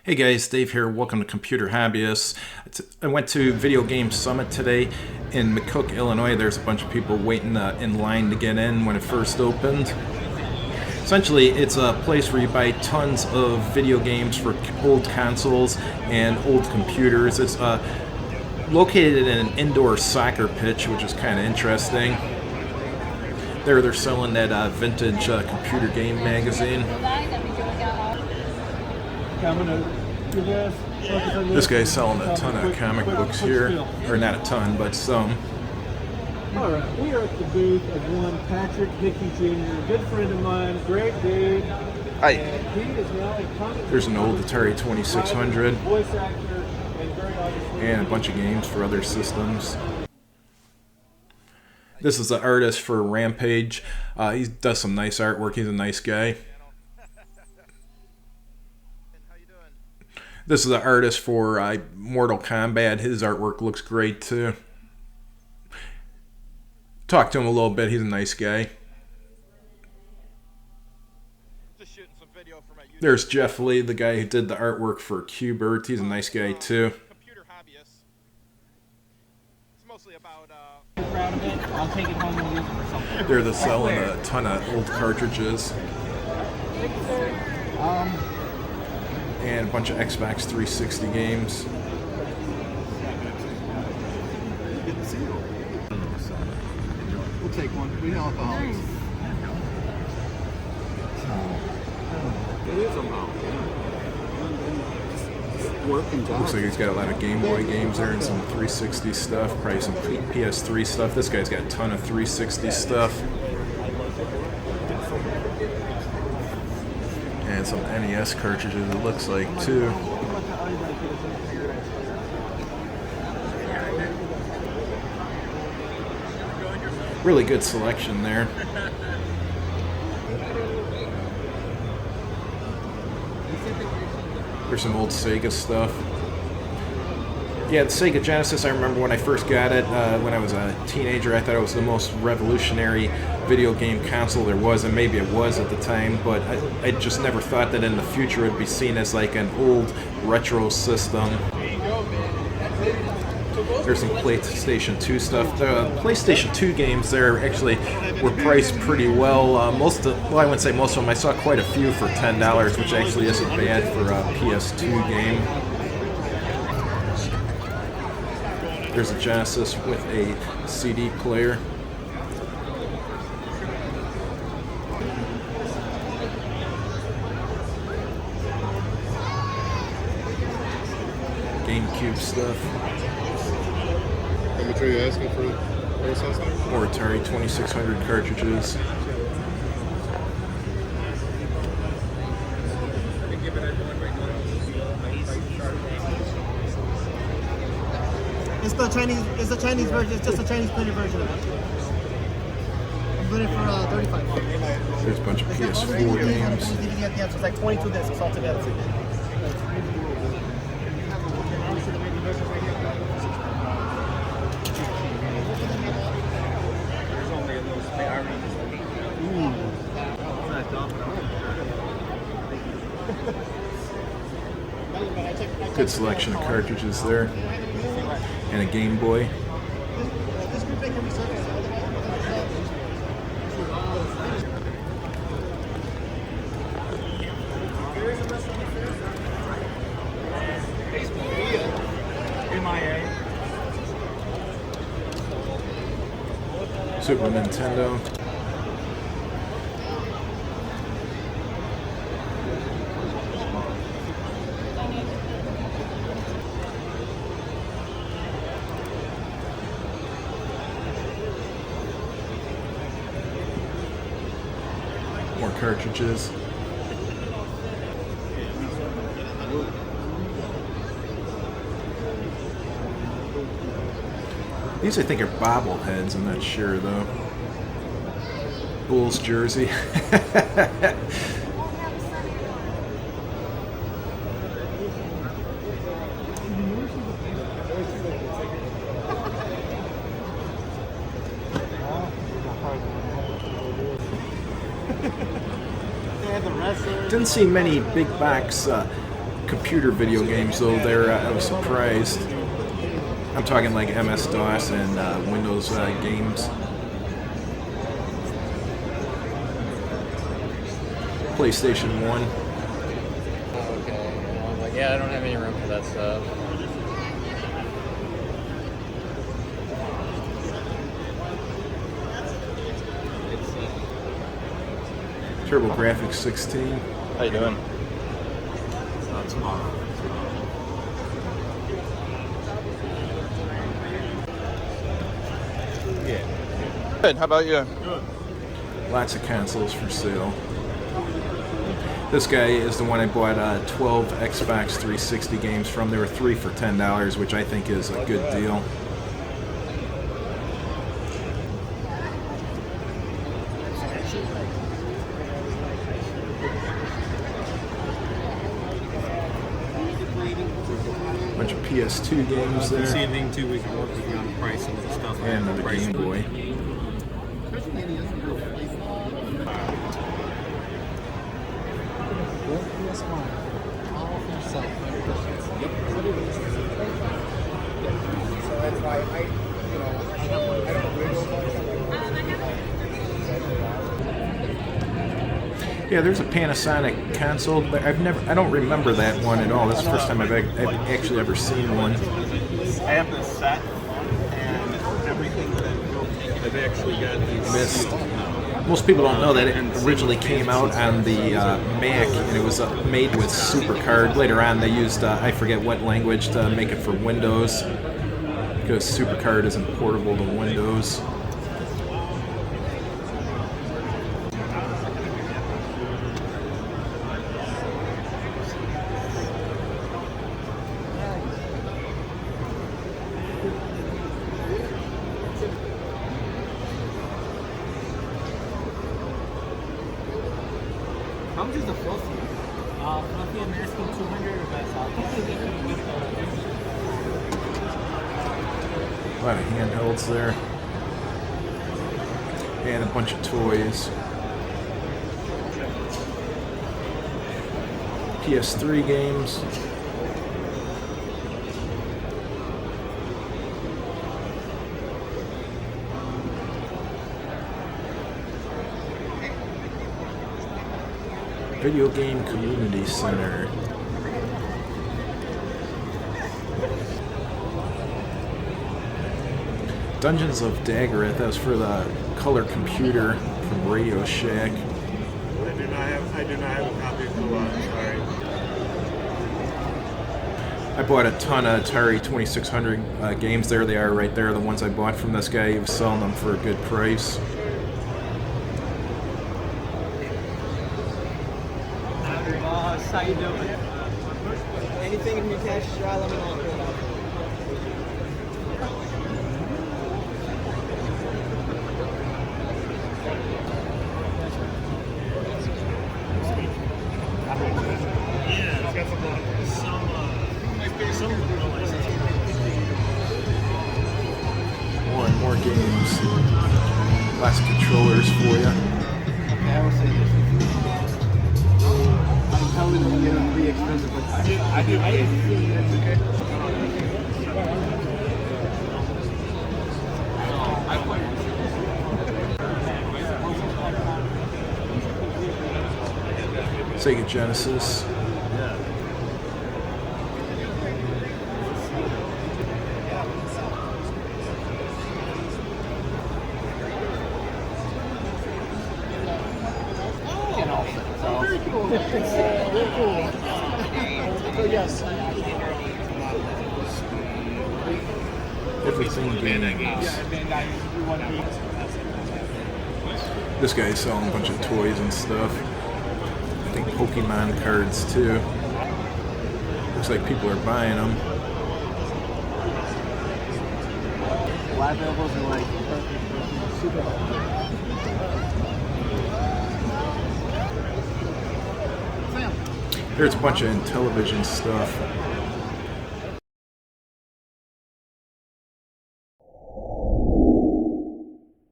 Hey guys, Dave here. Welcome to Computer Hobbyists. I went to Video Game Summit today in McCook, Illinois. There's a bunch of people waiting in line to get in when it first opened. Essentially, it's a place where you buy tons of video games for old consoles and old computers. It's located in an indoor soccer pitch, which is kind of interesting. They're selling that vintage computer game magazine. This guy's selling a ton of comic books here, or not a ton, but some. Alright, we are at the booth of one Patrick Hickey Jr., a good friend of mine, great dude. Hi. He is now a There's an old Atari 2600 voice actor and very obviously and a bunch of games for other systems. This is the artist for Rampage. He does some nice artwork. He's a nice guy. This is the artist for Mortal Kombat. His artwork looks great too. Talked to him a little bit. He's a nice guy. There's Jeff Lee, the guy who did the artwork for QBert. He's a nice guy too. I'll take it home and use it for something. They're selling a ton of old cartridges. And a bunch of Xbox 360 games. We'll take one. We know alcoholics. It is a mouth. Working job. Looks like he's got a lot of Game Boy games there and some 360 stuff. Probably some PS3 stuff. This guy's got a ton of 360 stuff. And some NES cartridges, it looks like, too. Really good selection there. There's some old Sega stuff. Yeah, the Sega Genesis, I remember when I first got it, when I was a teenager, I thought it was the most revolutionary video game console there was, and maybe it was at the time, but I just never thought that in the future it would be seen as like an old retro system. There's some PlayStation 2 stuff. The PlayStation 2 games there actually were priced pretty well. I wouldn't say most of them. I saw quite a few for $10, which actually isn't bad for a PS2 game. There's a Genesis with a CD player. GameCube stuff. How much are you asking for the system? Or Atari 2600 cartridges. It's the Chinese version. It's just a Chinese printed version of it. I'm doing it for 35. There's a bunch of PS4 games. Yeah, so it's like 22 discs altogether. Good selection of cartridges there. And a Game Boy. Super Nintendo. More cartridges. These I think are bobbleheads, I'm not sure though. Bulls jersey. Didn't see many big box computer video games though. There, I was surprised. I'm talking like MS-DOS and Windows games. PlayStation 1. Okay. I'm like, yeah, I don't have any room for that stuff. TurboGrafx 16. How you doing? Good. How about you? Lots of consoles for sale. This guy is the one I bought 12 Xbox 360 games from. There were 3 for $10, which I think is a good deal. Bunch of PS2 games there. See anything too, we can work with you on the price and the stuff. And another Game Boy. Yeah, there's a Panasonic console, but I don't remember that one at all. This is the first time I've actually ever seen one. I have this set and everything that I've actually got these. Most people don't know that it originally came out on the Mac, and it was made with SuperCard. Later on, they used, I forget what language, to make it for Windows, because SuperCard isn't portable to Windows. How much is the fluffy? Fluffy, I'm asking 200 or that's all. A lot of handhelds there. And a bunch of toys. PS3 games. Video Game Community Center. Dungeons of Daggereth, that was for the color computer from Radio Shack. I do not have a copy of the lot, sorry. I bought a ton of Atari 2600 games. There they are right there, the ones I bought from this guy. He was selling them for a good price. How you doing? Anything in your cash, let me know. More and more games. Lots of controllers for you. Okay, I will say this. I'm telling you, you're going to be expensive, but I do. That's okay. Sega Genesis. Very cool. So yes. Everything games. This guy's selling a bunch of toys and stuff. I think Pokemon cards too. Looks like people are buying them. Live elbows are like perfect. Super. There's a bunch of television stuff.